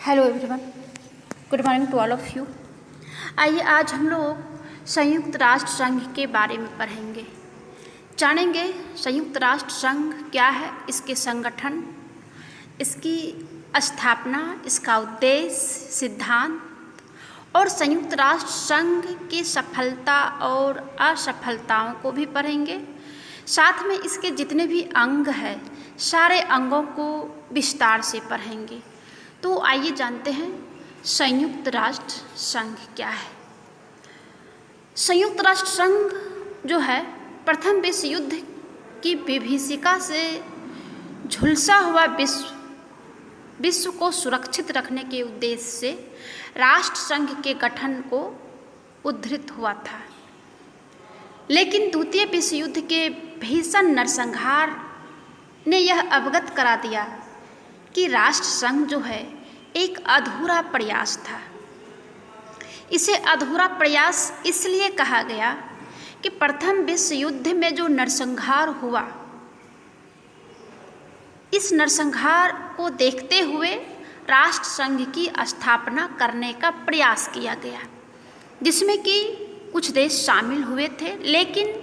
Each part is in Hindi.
Hello everyone, good morning to all of you. आइए आज हम लोग संयुक्त राष्ट्र संघ के बारे में पढ़ेंगे, जानेंगे संयुक्त राष्ट्र संघ क्या है, इसके संगठन, इसकी स्थापना, इसका उद्देश्य, सिद्धांत और संयुक्त राष्ट्र संघ की सफलता और असफलताओं को भी पढ़ेंगे। साथ में इसके जितने भी अंग हैं, सारे अंगों को विस्तार से पढ़ेंगे। तो आइए जानते हैं संयुक्त राष्ट्र संघ क्या है। संयुक्त राष्ट्र संघ जो है प्रथम विश्व युद्ध की विभीषिका से झुलसा हुआ विश्व को सुरक्षित रखने के उद्देश्य से राष्ट्र संघ के गठन को उद्धृत हुआ था। लेकिन द्वितीय विश्व युद्ध के भीषण नरसंहार ने यह अवगत करा दिया कि राष्ट्र संघ जो है एक अधूरा प्रयास था। इसे अधूरा प्रयास इसलिए कहा गया कि प्रथम विश्व युद्ध में जो नरसंहार हुआ, इस नरसंहार को देखते हुए राष्ट्र संघ की स्थापना करने का प्रयास किया गया, जिसमें कि कुछ देश शामिल हुए थे। लेकिन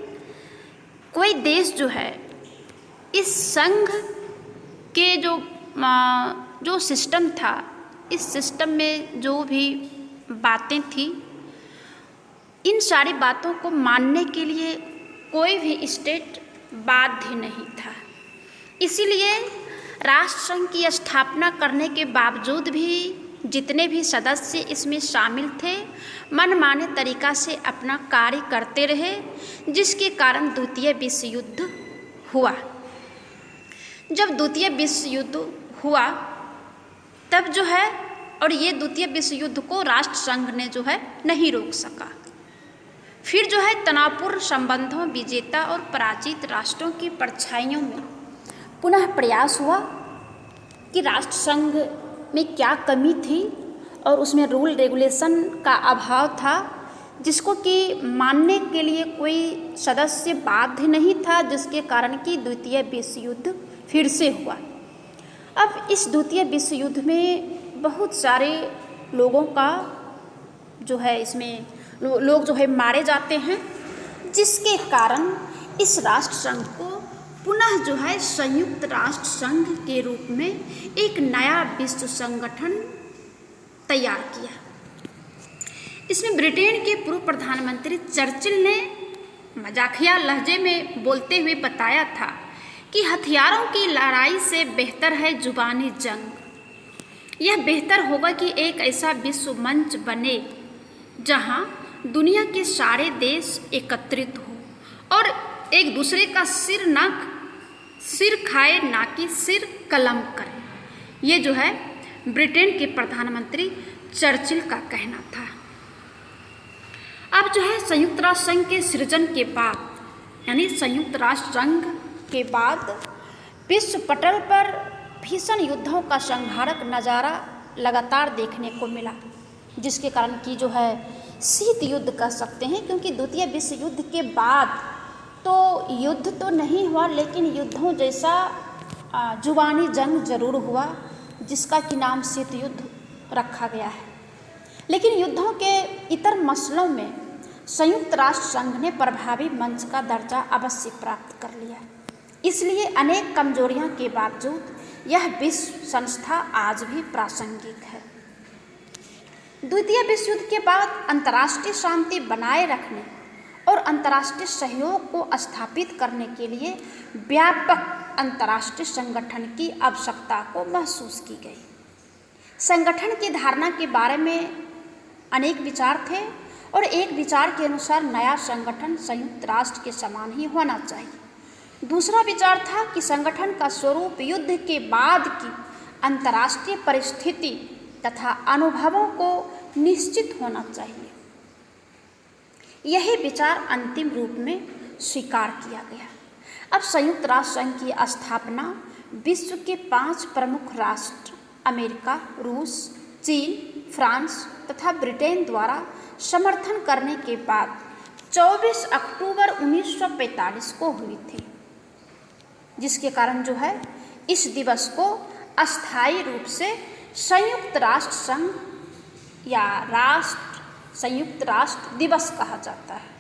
कोई देश जो है इस संघ के जो सिस्टम था, इस सिस्टम में जो भी बातें थी, इन सारी बातों को मानने के लिए कोई भी स्टेट बाध्य नहीं था। इसीलिए राष्ट्र संघ की स्थापना करने के बावजूद भी जितने भी सदस्य इसमें शामिल थे, मनमाने तरीक़ा से अपना कार्य करते रहे, जिसके कारण द्वितीय विश्व युद्ध हुआ। जब द्वितीय विश्व युद्ध हुआ तब जो है, और ये द्वितीय विश्व युद्ध को राष्ट्र संघ ने जो है नहीं रोक सका। फिर जो है तनावपूर्ण संबंधों, विजेता और पराजित राष्ट्रों की परछाइयों में पुनः प्रयास हुआ कि राष्ट्र संघ में क्या कमी थी और उसमें रूल रेगुलेशन का अभाव था, जिसको कि मानने के लिए कोई सदस्य बाध्य नहीं था, जिसके कारण कि द्वितीय विश्व युद्ध फिर से हुआ। अब इस द्वितीय विश्व युद्ध में बहुत सारे लोगों का जो है, इसमें लोग जो है मारे जाते हैं, जिसके कारण इस राष्ट्र संघ को पुनः जो है संयुक्त राष्ट्र संघ के रूप में एक नया विश्व संगठन तैयार किया। इसमें ब्रिटेन के पूर्व प्रधानमंत्री चर्चिल ने मजाकिया लहजे में बोलते हुए बताया था कि हथियारों की लड़ाई से बेहतर है जुबानी जंग। यह बेहतर होगा कि एक ऐसा विश्व मंच बने जहां दुनिया के सारे देश एकत्रित हो और एक दूसरे का सिर खाए, ना कि सिर कलम करे। ये जो है ब्रिटेन के प्रधानमंत्री चर्चिल का कहना था। अब जो है संयुक्त राष्ट्र संघ के सृजन के बाद, यानी संयुक्त राष्ट्र संघ के बाद विश्व पटल पर भीषण युद्धों का संहारक नज़ारा लगातार देखने को मिला, जिसके कारण कि जो है शीत युद्ध कह सकते हैं, क्योंकि द्वितीय विश्व युद्ध के बाद तो युद्ध तो नहीं हुआ, लेकिन युद्धों जैसा जुबानी जंग जरूर हुआ, जिसका कि नाम शीत युद्ध रखा गया है। लेकिन युद्धों के इतर मसलों में संयुक्त राष्ट्र संघ ने प्रभावी मंच का दर्जा अवश्य प्राप्त कर लिया। इसलिए अनेक कमजोरियों के बावजूद यह विश्व संस्था आज भी प्रासंगिक है। द्वितीय विश्व युद्ध के बाद अंतर्राष्ट्रीय शांति बनाए रखने और अंतर्राष्ट्रीय सहयोग को स्थापित करने के लिए व्यापक अंतर्राष्ट्रीय संगठन की आवश्यकता को महसूस की गई। संगठन की धारणा के बारे में अनेक विचार थे और एक विचार के अनुसार नया संगठन संयुक्त राष्ट्र के समान ही होना चाहिए। दूसरा विचार था कि संगठन का स्वरूप युद्ध के बाद की अंतर्राष्ट्रीय परिस्थिति तथा अनुभवों को निश्चित होना चाहिए। यही विचार अंतिम रूप में स्वीकार किया गया। अब संयुक्त राष्ट्र संघ की स्थापना विश्व के 5 प्रमुख राष्ट्र अमेरिका, रूस, चीन, फ्रांस तथा ब्रिटेन द्वारा समर्थन करने के बाद 24 अक्टूबर 1945 को हुई थी, जिसके कारण जो है इस दिवस को अस्थायी रूप से संयुक्त राष्ट्र संघ या संयुक्त राष्ट्र दिवस कहा जाता है।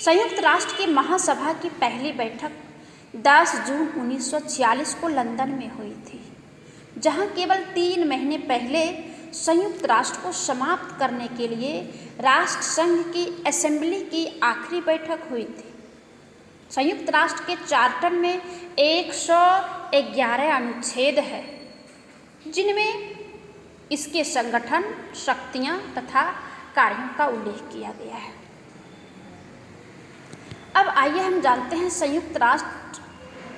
संयुक्त राष्ट्र की महासभा की पहली बैठक 10 जून 1946 को लंदन में हुई थी, जहां केवल 3 महीने पहले संयुक्त राष्ट्र को समाप्त करने के लिए राष्ट्र संघ की असेंबली की आखिरी बैठक हुई थी। संयुक्त राष्ट्र के चार्टर में 111 अनुच्छेद है, जिनमें इसके संगठन, शक्तियां तथा कार्यों का उल्लेख किया गया है। अब आइए हम जानते हैं संयुक्त राष्ट्र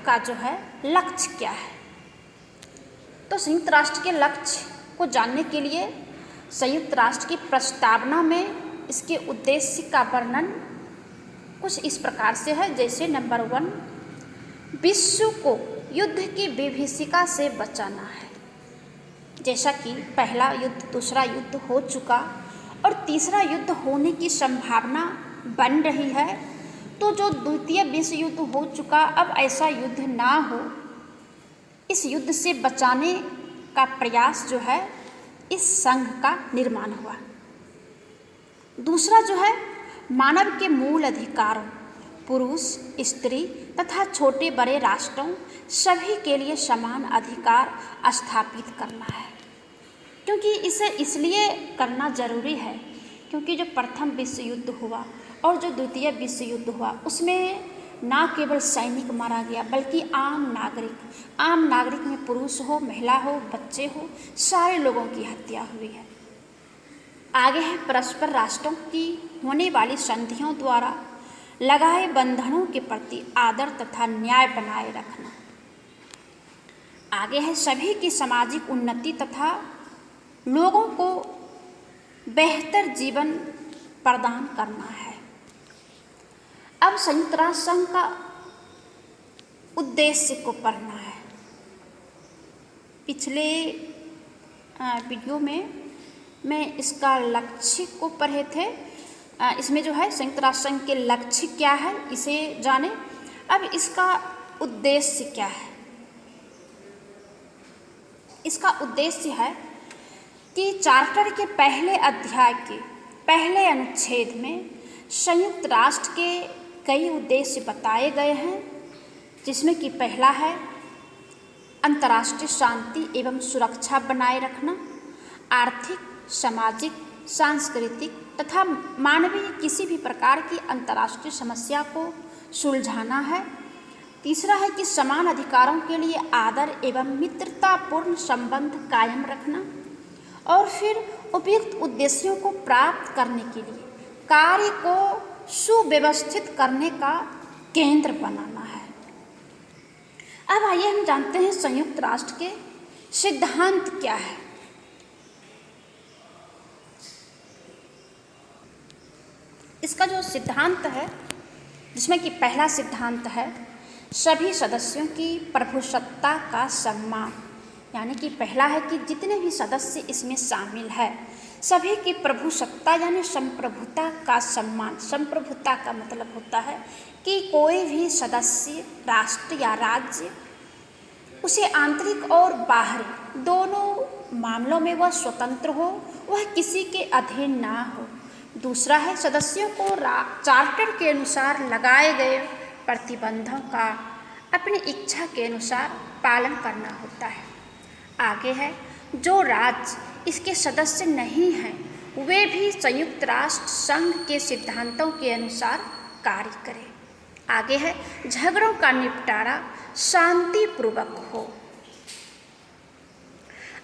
का जो है लक्ष्य क्या है। तो संयुक्त राष्ट्र के लक्ष्य को जानने के लिए संयुक्त राष्ट्र की प्रस्तावना में इसके उद्देश्य का वर्णन कुछ इस प्रकार से है, जैसे नंबर 1, विश्व को युद्ध की विभीषिका से बचाना है। जैसा कि पहला युद्ध, दूसरा युद्ध हो चुका और तीसरा युद्ध होने की संभावना बन रही है, तो जो द्वितीय विश्व युद्ध हो चुका, अब ऐसा युद्ध ना हो, इस युद्ध से बचाने का प्रयास जो है, इस संघ का निर्माण हुआ। दूसरा जो है मानव के मूल अधिकारों, पुरुष, स्त्री तथा छोटे बड़े राष्ट्रों सभी के लिए समान अधिकार स्थापित करना है। क्योंकि इसे इसलिए करना जरूरी है क्योंकि जो प्रथम विश्व युद्ध हुआ और जो द्वितीय विश्व युद्ध हुआ, उसमें ना केवल सैनिक मारा गया बल्कि आम नागरिक में पुरुष हो, महिला हो, बच्चे हो, सारे लोगों की हत्या हुई है। आगे है परस्पर राष्ट्रों की होने वाली संधियों द्वारा लगाए बंधनों के प्रति आदर तथा न्याय बनाए रखना। आगे है सभी की सामाजिक उन्नति तथा लोगों को बेहतर जीवन प्रदान करना है। अब संयुक्त राष्ट्र संघ का उद्देश्य को पढ़ना है। पिछले वीडियो में मैं इसका लक्ष्य को पढ़े थे। इसमें जो है संयुक्त राष्ट्र संघ के लक्ष्य क्या है, इसे जाने। अब इसका उद्देश्य क्या है। इसका उद्देश्य है कि चार्टर के पहले अध्याय के पहले अनुच्छेद में संयुक्त राष्ट्र के कई उद्देश्य बताए गए हैं, जिसमें कि पहला है अंतर्राष्ट्रीय शांति एवं सुरक्षा बनाए रखना, आर्थिक, सामाजिक, सांस्कृतिक तथा मानवीय किसी भी प्रकार की अंतर्राष्ट्रीय समस्या को सुलझाना है। तीसरा है कि समान अधिकारों के लिए आदर एवं मित्रतापूर्ण संबंध कायम रखना, और फिर उपयुक्त उद्देश्यों को प्राप्त करने के लिए कार्य को सुव्यवस्थित करने का केंद्र बनाना है। अब आइए हम जानते हैं संयुक्त राष्ट्र के सिद्धांत क्या है। इसका जो सिद्धांत है, जिसमें कि पहला सिद्धांत है सभी सदस्यों की प्रभुसत्ता का सम्मान, यानी कि पहला है कि जितने भी सदस्य इसमें शामिल है सभी की प्रभुसत्ता यानी संप्रभुता का सम्मान। संप्रभुता का मतलब होता है कि कोई भी सदस्य राष्ट्र या राज्य उसे आंतरिक और बाहरी दोनों मामलों में वह स्वतंत्र हो, वह किसी के अधीन ना हो। दूसरा है सदस्यों को चार्टर के अनुसार लगाए गए प्रतिबंधों का अपनी इच्छा के अनुसार पालन करना होता है। आगे है जो राज्य इसके सदस्य नहीं हैं वे भी संयुक्त राष्ट्र संघ के सिद्धांतों के अनुसार कार्य करें। आगे है झगड़ों का निपटारा शांतिपूर्वक हो।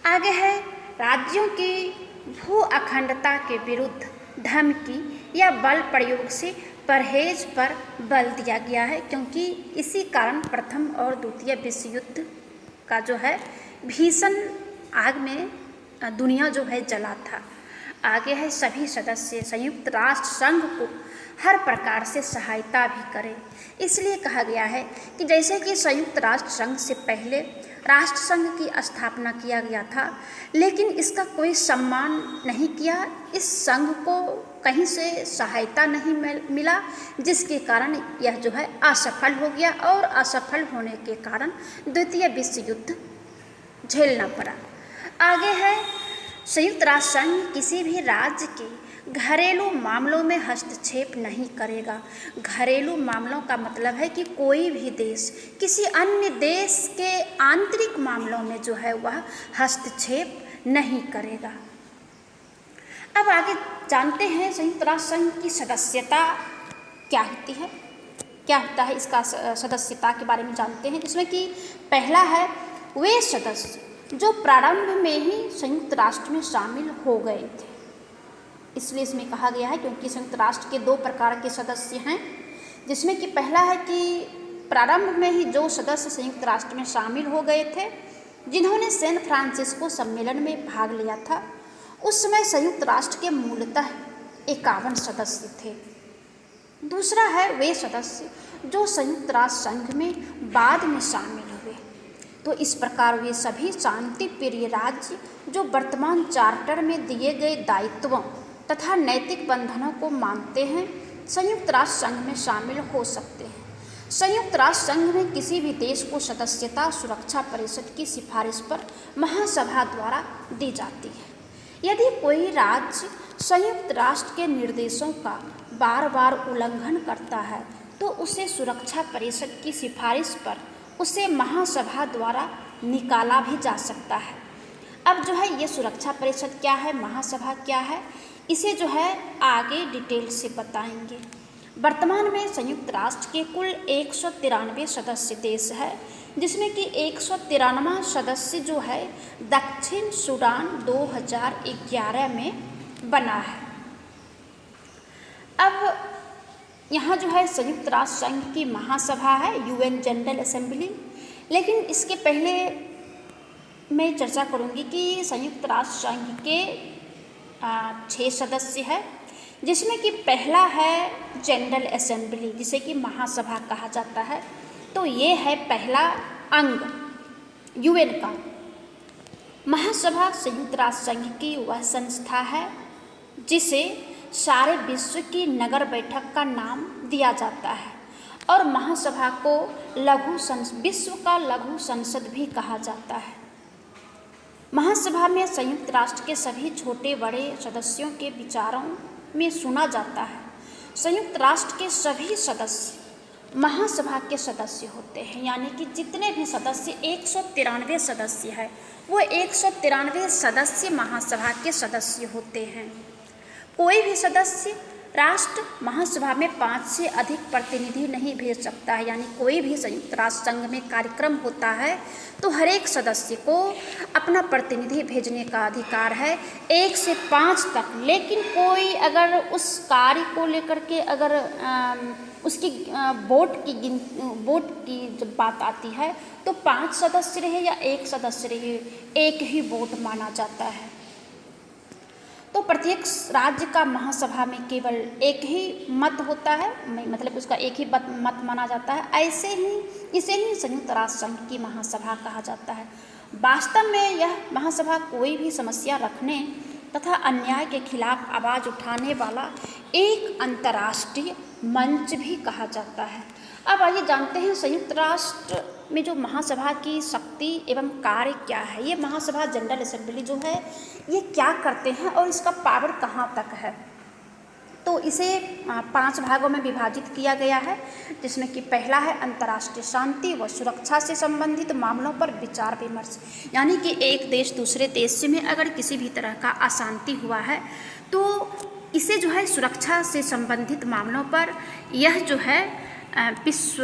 आगे है राज्यों की भू अखंडता के विरुद्ध धमकी या बल प्रयोग से परहेज पर बल दिया गया है, क्योंकि इसी कारण प्रथम और द्वितीय विश्व युद्ध का जो है भीषण आग में दुनिया जो है जला था। आगे है सभी सदस्य संयुक्त राष्ट्र संघ को हर प्रकार से सहायता भी करें। इसलिए कहा गया है कि जैसे कि संयुक्त राष्ट्र संघ से पहले राष्ट्र संघ की स्थापना किया गया था, लेकिन इसका कोई सम्मान नहीं किया, इस संघ को कहीं से सहायता नहीं मिला, जिसके कारण यह जो है असफल हो गया और असफल होने के कारण द्वितीय विश्व युद्ध झेलना पड़ा। आगे है, संयुक्त राष्ट्र संघ किसी भी राज्य के घरेलू मामलों में हस्तक्षेप नहीं करेगा। घरेलू मामलों का मतलब है कि कोई भी देश किसी अन्य देश के आंतरिक मामलों में जो है वह हस्तक्षेप नहीं करेगा। अब आगे जानते हैं संयुक्त राष्ट्र संघ की सदस्यता क्या होती है, क्या होता है इसका सदस्यता के बारे में जानते हैं, जिसमें कि पहला है वे सदस्य जो प्रारंभ में ही संयुक्त राष्ट्र में शामिल हो गए थे। इसलिए इसमें कहा गया है क्योंकि संयुक्त राष्ट्र के 2 प्रकार के सदस्य हैं, जिसमें कि पहला है कि प्रारंभ में ही जो सदस्य संयुक्त राष्ट्र में शामिल हो गए थे, जिन्होंने सैन फ्रांसिस्को सम्मेलन में भाग लिया था। उस समय संयुक्त राष्ट्र के मूलतः 51 सदस्य थे। दूसरा है वे सदस्य जो संयुक्त राष्ट्र संघ में बाद में शामिल हुए। तो इस प्रकार वे सभी शांति प्रिय राज्य जो वर्तमान चार्टर में दिए गए दायित्वों तथा नैतिक बंधनों को मानते हैं, संयुक्त राष्ट्र संघ में शामिल हो सकते हैं। संयुक्त राष्ट्र संघ में किसी भी देश को सदस्यता सुरक्षा परिषद की सिफारिश पर महासभा द्वारा दी जाती है। यदि कोई राज्य संयुक्त राष्ट्र के निर्देशों का बार बार उल्लंघन करता है तो उसे सुरक्षा परिषद की सिफारिश पर उसे महासभा द्वारा निकाला भी जा सकता है। अब जो है ये सुरक्षा परिषद क्या है, महासभा क्या है, इसे जो है आगे डिटेल से बताएंगे। वर्तमान में संयुक्त राष्ट्र के कुल 193 सदस्य देश है, जिसमें कि 193वां सदस्य जो है दक्षिण सूडान 2011 में बना है। अब यहाँ जो है संयुक्त राष्ट्र संघ की महासभा है, यूएन जनरल असेंबली। लेकिन इसके पहले मैं चर्चा करूँगी कि संयुक्त राष्ट्र संघ के 6 सदस्य है, जिसमें कि पहला है जनरल असेंबली, जिसे कि महासभा कहा जाता है। तो ये है पहला अंग यूएन का। महासभा संयुक्त राष्ट्र संघ की वह संस्था है जिसे सारे विश्व की नगर बैठक का नाम दिया जाता है और महासभा को विश्व का लघु संसद भी कहा जाता है। महासभा में संयुक्त राष्ट्र के सभी छोटे बड़े सदस्यों के विचारों में सुना जाता है। संयुक्त राष्ट्र के सभी सदस्य महासभा के सदस्य होते हैं, यानी कि जितने भी सदस्य 193 सदस्य है वो 193 सदस्य महासभा के सदस्य होते हैं। कोई भी सदस्य राष्ट्र महासभा में 5 से अधिक प्रतिनिधि नहीं भेज सकता है, यानी कोई भी संयुक्त राष्ट्र संघ में कार्यक्रम होता है तो हर एक सदस्य को अपना प्रतिनिधि भेजने का अधिकार है 1 से 5 तक। लेकिन कोई अगर उस कार्य को लेकर के अगर उसकी वोट की जब बात आती है तो 5 सदस्य रहे या 1 सदस्य रहे, एक ही वोट माना जाता है। तो प्रत्येक राज्य का महासभा में केवल एक ही मत होता है, मतलब उसका एक ही मत माना जाता है। ऐसे ही इसे ही संयुक्त राष्ट्र संघ की महासभा कहा जाता है। वास्तव में यह महासभा कोई भी समस्या रखने तथा अन्याय के खिलाफ आवाज़ उठाने वाला एक अंतर्राष्ट्रीय मंच भी कहा जाता है। अब आइए जानते हैं संयुक्त राष्ट्र में जो महासभा की शक्ति एवं कार्य क्या है। ये महासभा जनरल असेंबली जो है ये क्या करते हैं और इसका पावर कहाँ तक है। तो इसे 5 भागों में विभाजित किया गया है, जिसमें कि पहला है अंतर्राष्ट्रीय शांति व सुरक्षा से संबंधित मामलों पर विचार विमर्श, यानी कि एक देश दूसरे देश में अगर किसी भी तरह का अशांति हुआ है तो इसे जो है सुरक्षा से संबंधित मामलों पर यह जो है विश्व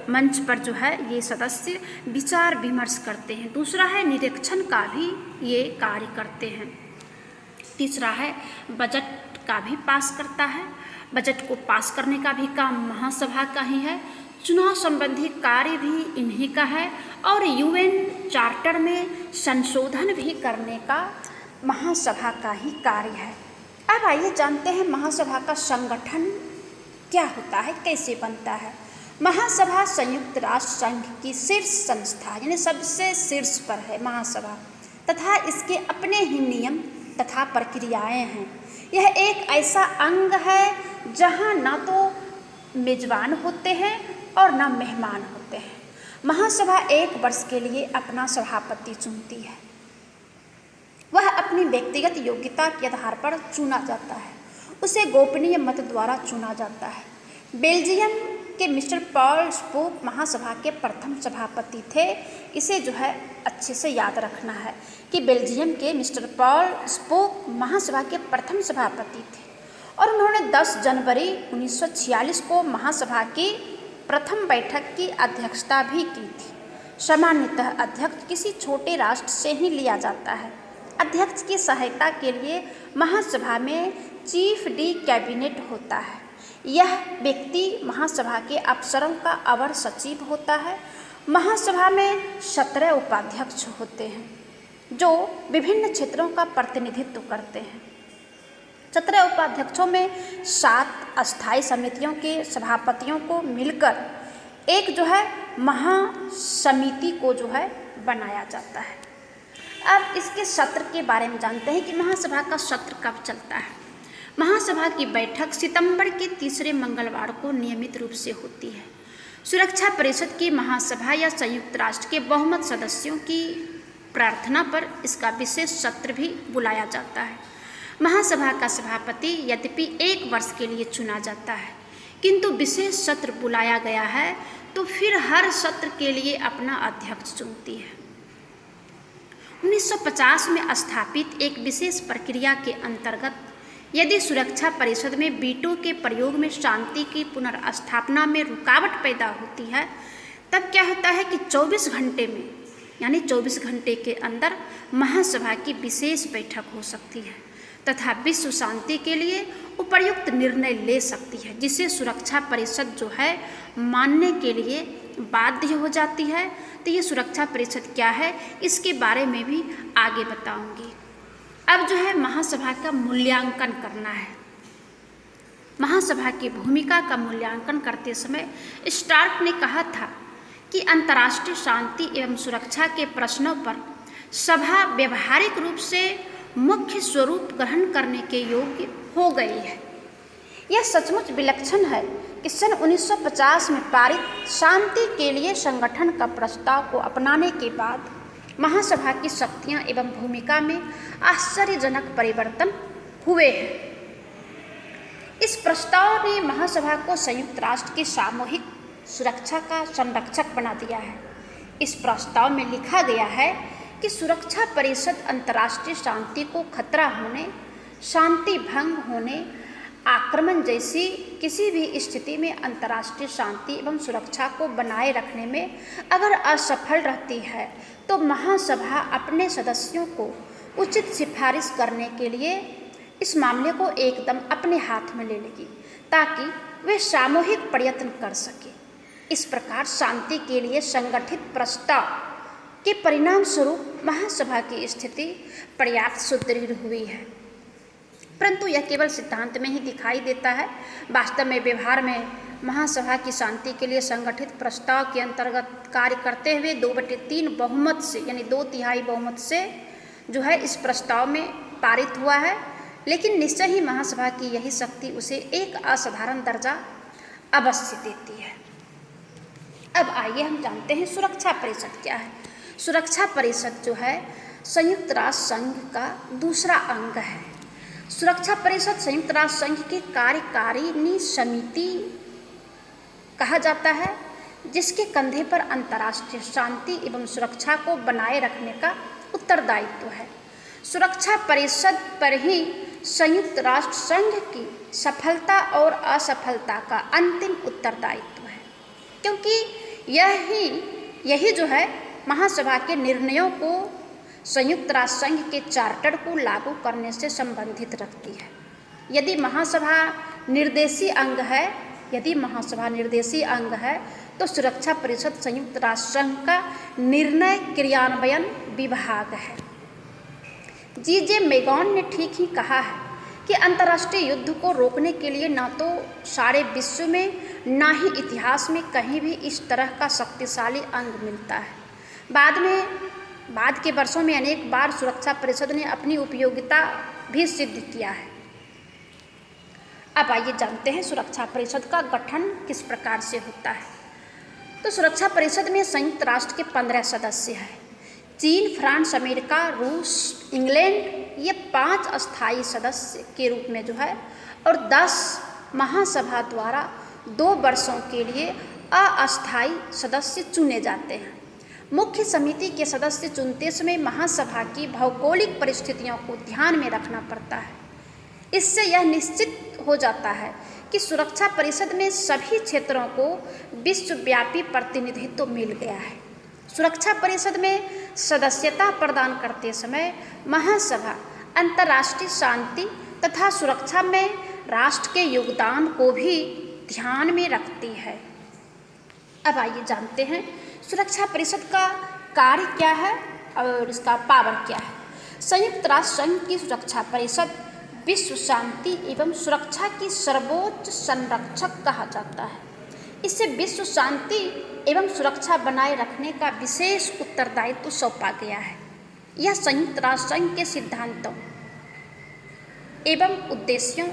मंच पर जो है ये सदस्य विचार विमर्श करते हैं। दूसरा है निरीक्षण का भी ये कार्य करते हैं। तीसरा है बजट का भी पास करता है, बजट को पास करने का भी काम महासभा का ही है। चुनाव संबंधी कार्य भी इन्हीं का है और यूएन चार्टर में संशोधन भी करने का महासभा का ही कार्य है। अब आइए जानते हैं महासभा का संगठन क्या होता है, कैसे बनता है। महासभा संयुक्त राष्ट्र संघ की शीर्ष संस्था, यानी सबसे शीर्ष पर है महासभा, तथा इसके अपने ही नियम तथा प्रक्रियाएं हैं। यह एक ऐसा अंग है जहां ना तो मेजबान होते हैं और ना मेहमान होते हैं। महासभा 1 वर्ष के लिए अपना सभापति चुनती है। वह अपनी व्यक्तिगत योग्यता के आधार पर चुना जाता है। उसे गोपनीय मत द्वारा चुना जाता है। बेल्जियम के मिस्टर पॉल स्पोक महासभा के प्रथम सभापति थे। इसे जो है अच्छे से याद रखना है कि बेल्जियम के मिस्टर पॉल स्पोक महासभा के प्रथम सभापति थे और उन्होंने 10 जनवरी 1946 को महासभा की प्रथम बैठक की अध्यक्षता भी की थी। सामान्यतः अध्यक्ष किसी छोटे राष्ट्र से ही लिया जाता है। अध्यक्ष की सहायता के लिए महासभा में चीफ डी कैबिनेट होता है। यह व्यक्ति महासभा के अफसरों का अवर सचिव होता है। महासभा में 17 उपाध्यक्ष होते हैं जो विभिन्न क्षेत्रों का प्रतिनिधित्व करते हैं। 17 उपाध्यक्षों में 7 अस्थायी समितियों के सभापतियों को मिलकर एक जो है महासमिति को जो है बनाया जाता है। अब इसके सत्र के बारे में जानते हैं कि महासभा का सत्र कब चलता है। महासभा की बैठक सितंबर के तीसरे मंगलवार को नियमित रूप से होती है। सुरक्षा परिषद की महासभा या संयुक्त राष्ट्र के बहुमत सदस्यों की प्रार्थना पर इसका विशेष सत्र भी बुलाया जाता है। महासभा का सभापति यद्यपि 1 वर्ष के लिए चुना जाता है, किंतु विशेष सत्र बुलाया गया है तो फिर हर सत्र के लिए अपना अध्यक्ष चुनती है। 1950 में स्थापित एक विशेष प्रक्रिया के अंतर्गत यदि सुरक्षा परिषद में वीटो के प्रयोग में शांति की पुनर्स्थापना में रुकावट पैदा होती है, तब क्या होता है कि 24 घंटे में यानी 24 घंटे के अंदर महासभा की विशेष बैठक हो सकती है तथा विश्व शांति के लिए उपयुक्त निर्णय ले सकती है, जिसे सुरक्षा परिषद जो है मानने के लिए बाध्य हो जाती है। तो ये सुरक्षा परिषद क्या है इसके बारे में भी आगे बताऊंगी। अब जो है महासभा का मूल्यांकन करना है। महासभा की भूमिका का मूल्यांकन करते समय स्टार्क ने कहा था कि अंतर्राष्ट्रीय शांति एवं सुरक्षा के प्रश्नों पर सभा व्यवहारिक रूप से मुख्य स्वरूप ग्रहण करने के योग्य हो गई है। यह सचमुच विलक्षण है कि सन 1950 में पारित शांति के लिए संगठन का प्रस्ताव को अपनाने के बाद महासभा की शक्तियां एवं भूमिका में आश्चर्यजनक परिवर्तन हुए हैं। इस प्रस्ताव ने महासभा को संयुक्त राष्ट्र की सामूहिक सुरक्षा का संरक्षक बना दिया है। इस प्रस्ताव में लिखा गया है कि सुरक्षा परिषद अंतर्राष्ट्रीय शांति को खतरा होने, शांति भंग होने, आक्रमण जैसी किसी भी स्थिति में अंतर्राष्ट्रीय शांति एवं सुरक्षा को बनाए रखने में अगर असफल रहती है तो महासभा अपने सदस्यों को उचित सिफारिश करने के लिए इस मामले को एकदम अपने हाथ में ले लेगी ताकि वे सामूहिक प्रयत्न कर सके। इस प्रकार शांति के लिए संगठित प्रस्ताव के परिणाम स्वरूप महासभा की स्थिति पर्याप्त सुदृढ़ हुई है, परंतु यह केवल सिद्धांत में ही दिखाई देता है। वास्तव में व्यवहार में महासभा की शांति के लिए संगठित प्रस्ताव के अंतर्गत कार्य करते हुए 2/3 बहुमत से यानी 2/3 बहुमत से जो है इस प्रस्ताव में पारित हुआ है। लेकिन निश्चय ही महासभा की यही शक्ति उसे एक असाधारण दर्जा अवश्य देती है। अब आइए हम जानते हैं सुरक्षा परिषद क्या है। सुरक्षा परिषद जो है संयुक्त राष्ट्र संघ का दूसरा अंग है। सुरक्षा परिषद संयुक्त राष्ट्र संघ की कार्यकारिणी समिति कहा जाता है, जिसके कंधे पर अंतर्राष्ट्रीय शांति एवं सुरक्षा को बनाए रखने का उत्तरदायित्व है। सुरक्षा परिषद पर ही संयुक्त राष्ट्र संघ की सफलता और असफलता का अंतिम उत्तरदायित्व है, क्योंकि यही जो है महासभा के निर्णयों को संयुक्त राष्ट्र संघ के चार्टर को लागू करने से संबंधित रखती है। यदि महासभा निर्देशी अंग है तो सुरक्षा परिषद संयुक्त राष्ट्र संघ का निर्णय क्रियान्वयन विभाग है। जी.जे. मेगॉन ने ठीक ही कहा है कि अंतर्राष्ट्रीय युद्ध को रोकने के लिए न तो सारे विश्व में न ही इतिहास में कहीं भी इस तरह का शक्तिशाली अंग मिलता है। बाद के वर्षों में अनेक बार सुरक्षा परिषद ने अपनी उपयोगिता भी सिद्ध किया है। अब आइए जानते हैं सुरक्षा परिषद का गठन किस प्रकार से होता है। तो सुरक्षा परिषद में संयुक्त राष्ट्र के 15 सदस्य हैं। चीन, फ्रांस, अमेरिका, रूस, इंग्लैंड ये 5 अस्थायी सदस्य के रूप में जो है, और 10 महासभा द्वारा 2 वर्षों के लिए अस्थायी सदस्य चुने जाते हैं। मुख्य समिति के सदस्य चुनते समय महासभा की भौगोलिक परिस्थितियों को ध्यान में रखना पड़ता है। इससे यह निश्चित हो जाता है कि सुरक्षा परिषद में सभी क्षेत्रों को विश्वव्यापी प्रतिनिधित्व मिल गया है। सुरक्षा परिषद में सदस्यता प्रदान करते समय महासभा अंतर्राष्ट्रीय शांति तथा सुरक्षा में राष्ट्र के योगदान को भी ध्यान में रखती है। अब आइए जानते हैं सुरक्षा परिषद का कार्य क्या है और इसका पावर क्या है। संयुक्त राष्ट्र संघ की सुरक्षा परिषद विश्व शांति एवं सुरक्षा की सर्वोच्च संरक्षक कहा जाता है। इसे विश्व शांति एवं सुरक्षा बनाए रखने का विशेष उत्तरदायित्व सौंपा गया है। यह संयुक्त राष्ट्र संघ के सिद्धांतों एवं उद्देश्यों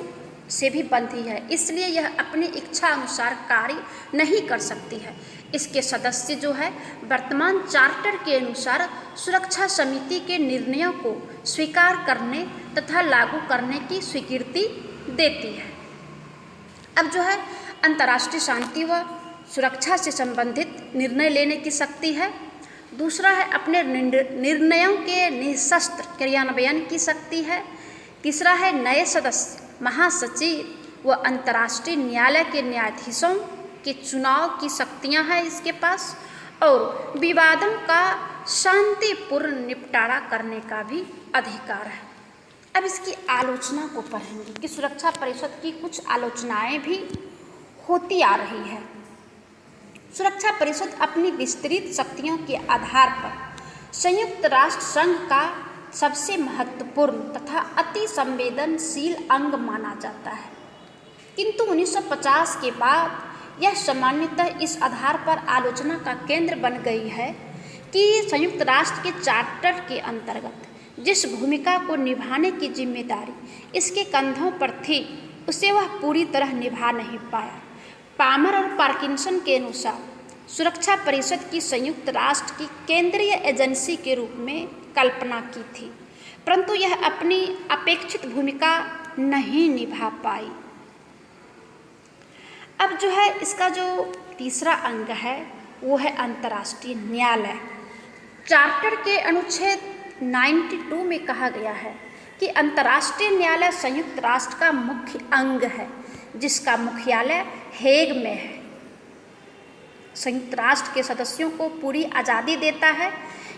से भी बंधी है, इसलिए यह अपनी इच्छा अनुसार कार्य नहीं कर सकती है। इसके सदस्य जो है वर्तमान चार्टर के अनुसार सुरक्षा समिति के निर्णयों को स्वीकार करने तथा लागू करने की स्वीकृति देती है। अब जो है अंतर्राष्ट्रीय शांति व सुरक्षा से संबंधित निर्णय लेने की शक्ति है। दूसरा है अपने निर्णयों के निःशस्त्र क्रियान्वयन की शक्ति है। तीसरा है नए सदस्य महासचिव व अंतर्राष्ट्रीय न्यायालय के न्यायाधीशों के चुनाव की शक्तियां हैं इसके पास, और विवादों का शांतिपूर्ण निपटारा करने का भी अधिकार है। अब इसकी आलोचना को पढ़ेंगे कि सुरक्षा परिषद की कुछ आलोचनाएं भी होती आ रही है। सुरक्षा परिषद अपनी विस्तृत शक्तियों के आधार पर संयुक्त राष्ट्र संघ का सबसे महत्वपूर्ण तथा अति संवेदनशील अंग माना जाता है, किंतु 1950 के बाद यह सामान्यतः इस आधार पर आलोचना का केंद्र बन गई है कि संयुक्त राष्ट्र के चार्टर के अंतर्गत जिस भूमिका को निभाने की जिम्मेदारी इसके कंधों पर थी उसे वह पूरी तरह निभा नहीं पाया। पामर और पार्किंसन के अनुसार सुरक्षा परिषद की संयुक्त राष्ट्र की केंद्रीय एजेंसी के रूप में कल्पना की थी, परंतु यह अपनी अपेक्षित भूमिका नहीं निभा पाई। अब जो है इसका जो तीसरा अंग है वो है अंतर्राष्ट्रीय न्यायालय। चार्टर के अनुच्छेद 92 में कहा गया है कि अंतर्राष्ट्रीय न्यायालय संयुक्त राष्ट्र का मुख्य अंग है, जिसका मुख्यालय हेग में है। संयुक्त राष्ट्र के सदस्यों को पूरी आज़ादी देता है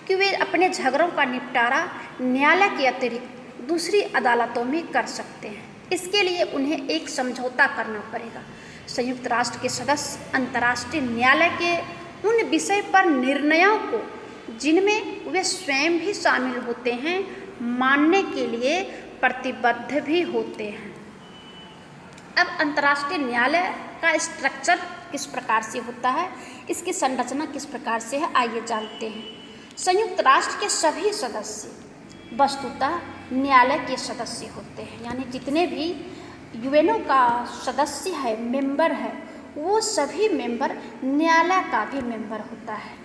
कि वे अपने झगड़ों का निपटारा न्यायालय के अतिरिक्त दूसरी अदालतों में कर सकते हैं। इसके लिए उन्हें एक समझौता करना पड़ेगा। संयुक्त राष्ट्र के सदस्य अंतर्राष्ट्रीय न्यायालय के उन विषय पर निर्णयों को जिनमें वे स्वयं भी शामिल होते हैं मानने के लिए प्रतिबद्ध भी होते हैं। अब अंतर्राष्ट्रीय न्यायालय का स्ट्रक्चर किस प्रकार से होता है, इसकी संरचना किस प्रकार से है, आइए जानते हैं। संयुक्त राष्ट्र के सभी सदस्य वस्तुतः न्यायालय के सदस्य होते हैं, यानी जितने भी यूएनओ का सदस्य है, मेंबर है, वो सभी मेंबर न्यायालय का भी मेंबर होता है।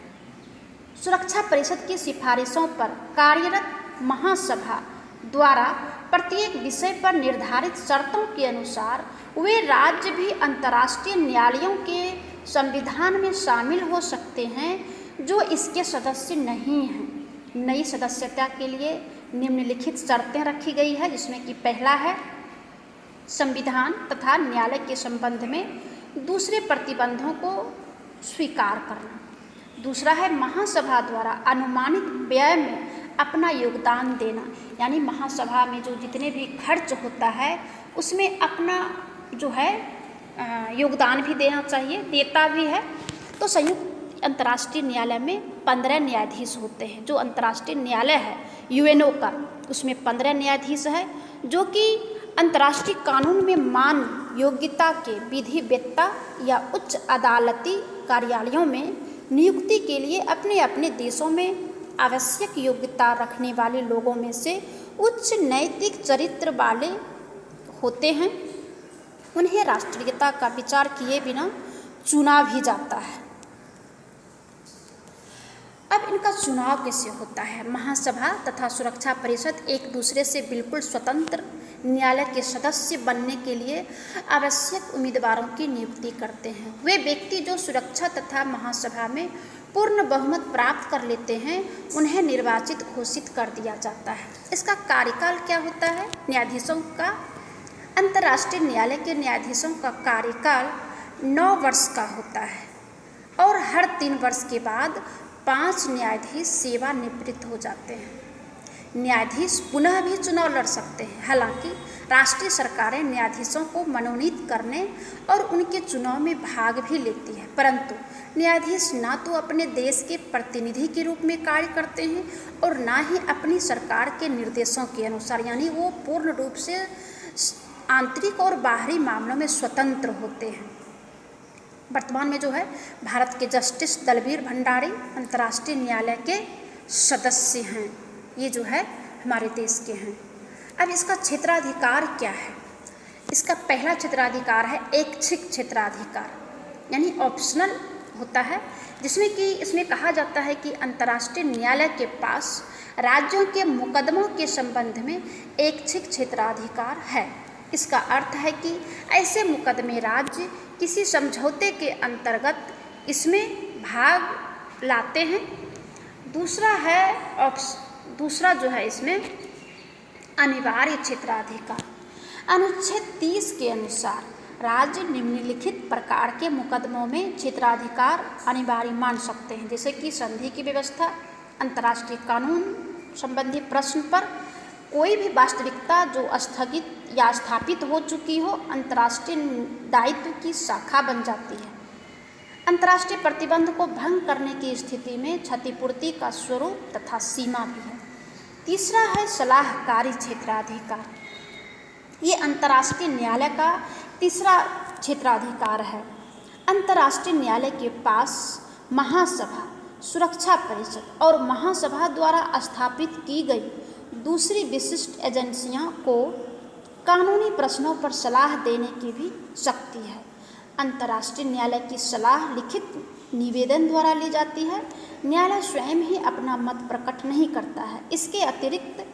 सुरक्षा परिषद की सिफारिशों पर कार्यरत महासभा द्वारा प्रत्येक विषय पर निर्धारित शर्तों के अनुसार वे राज्य भी अंतर्राष्ट्रीय न्यायालयों के संविधान में शामिल हो सकते हैं जो इसके सदस्य नहीं हैं। नई सदस्यता के लिए निम्नलिखित शर्तें रखी गई है, जिसमें कि पहला है संविधान तथा न्यायालय के संबंध में दूसरे प्रतिबंधों को स्वीकार करना। दूसरा है महासभा द्वारा अनुमानित व्यय में अपना योगदान देना, यानी महासभा में जो जितने भी खर्च होता है उसमें अपना जो है योगदान भी देना चाहिए, देता भी है। तो संयुक्त अंतर्राष्ट्रीय न्यायालय में 15 न्यायाधीश होते हैं। जो अंतर्राष्ट्रीय न्यायालय है यूएनओ का, उसमें 15 न्यायाधीश है जो कि अंतर्राष्ट्रीय कानून में मान योग्यता के विधि वेत्ता या उच्च अदालती कार्यालयों में नियुक्ति के लिए अपने अपने देशों में आवश्यक योग्यता रखने वाले लोगों में से उच्च नैतिक चरित्र वाले होते हैं। उन्हें राष्ट्रीयता का विचार किए बिना चुना भी जाता है। इनका चुनाव कैसे होता है? महासभा तथा सुरक्षा परिषद एक दूसरे से बिल्कुल स्वतंत्र न्यायालय के सदस्य बनने के लिए आवश्यक उम्मीदवारों की नियुक्ति करते हैं। वे व्यक्ति जो सुरक्षा तथा महासभा में पूर्ण बहुमत प्राप्त कर लेते हैं उन्हें निर्वाचित घोषित कर दिया जाता है। इसका कार्यकाल क्या होता है? न्यायाधीशों का, अंतर्राष्ट्रीय न्यायालय के न्यायाधीशों का कार्यकाल 9 वर्ष का होता है और हर 3 वर्ष के बाद 5 न्यायाधीश सेवानिवृत्त हो जाते हैं। न्यायाधीश पुनः भी चुनाव लड़ सकते हैं। हालांकि राष्ट्रीय सरकारें न्यायाधीशों को मनोनीत करने और उनके चुनाव में भाग भी लेती है, परंतु न्यायाधीश ना तो अपने देश के प्रतिनिधि के रूप में कार्य करते हैं और ना ही अपनी सरकार के निर्देशों के अनुसार, यानी वो पूर्ण रूप से आंतरिक और बाहरी मामलों में स्वतंत्र होते हैं। वर्तमान में जो है भारत के जस्टिस दलबीर भंडारी अंतर्राष्ट्रीय न्यायालय के सदस्य हैं। ये जो है हमारे देश के हैं। अब इसका क्षेत्राधिकार क्या है? इसका पहला क्षेत्राधिकार है ऐच्छिक क्षेत्राधिकार, यानी ऑप्शनल होता है, जिसमें कि इसमें कहा जाता है कि अंतर्राष्ट्रीय न्यायालय के पास राज्यों के मुकदमों के संबंध में ऐच्छिक क्षेत्राधिकार है। इसका अर्थ है कि ऐसे मुकदमे राज्य किसी समझौते के अंतर्गत इसमें भाग लाते हैं। दूसरा जो है इसमें अनिवार्य क्षेत्राधिकार। अनुच्छेद 30 के अनुसार राज्य निम्नलिखित प्रकार के मुकदमों में क्षेत्राधिकार अनिवार्य मान सकते हैं, जैसे कि संधि की व्यवस्था, अंतर्राष्ट्रीय कानून संबंधी प्रश्न पर कोई भी वास्तविकता जो स्थगित या स्थापित हो चुकी हो अंतर्राष्ट्रीय दायित्व की शाखा बन जाती है। अंतर्राष्ट्रीय प्रतिबंध को भंग करने की स्थिति में क्षतिपूर्ति का स्वरूप तथा सीमा भी है। तीसरा है सलाहकारी क्षेत्राधिकार। ये अंतर्राष्ट्रीय न्यायालय का तीसरा क्षेत्राधिकार है। अंतर्राष्ट्रीय न्यायालय के पास महासभा, सुरक्षा परिषद और महासभा द्वारा स्थापित की गई दूसरी विशिष्ट एजेंसियों को कानूनी प्रश्नों पर सलाह देने की भी शक्ति है। अंतर्राष्ट्रीय न्यायालय की सलाह लिखित निवेदन द्वारा ली जाती है। न्यायालय स्वयं ही अपना मत प्रकट नहीं करता है। इसके अतिरिक्त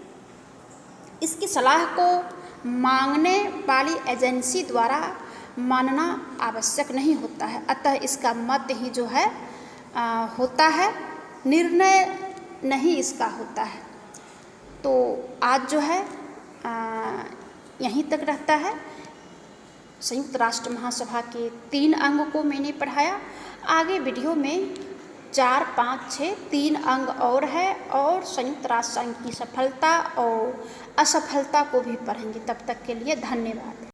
इसकी सलाह को मांगने वाली एजेंसी द्वारा मानना आवश्यक नहीं होता है, अतः इसका मत ही जो है होता है, निर्णय नहीं इसका होता है। तो आज जो है यहीं तक रहता है। संयुक्त राष्ट्र महासभा के 3 अंग को मैंने पढ़ाया। आगे वीडियो में 4, 5, 6 3 अंग और है और संयुक्त राष्ट्र संघ की सफलता और असफलता को भी पढ़ेंगे। तब तक के लिए धन्यवाद।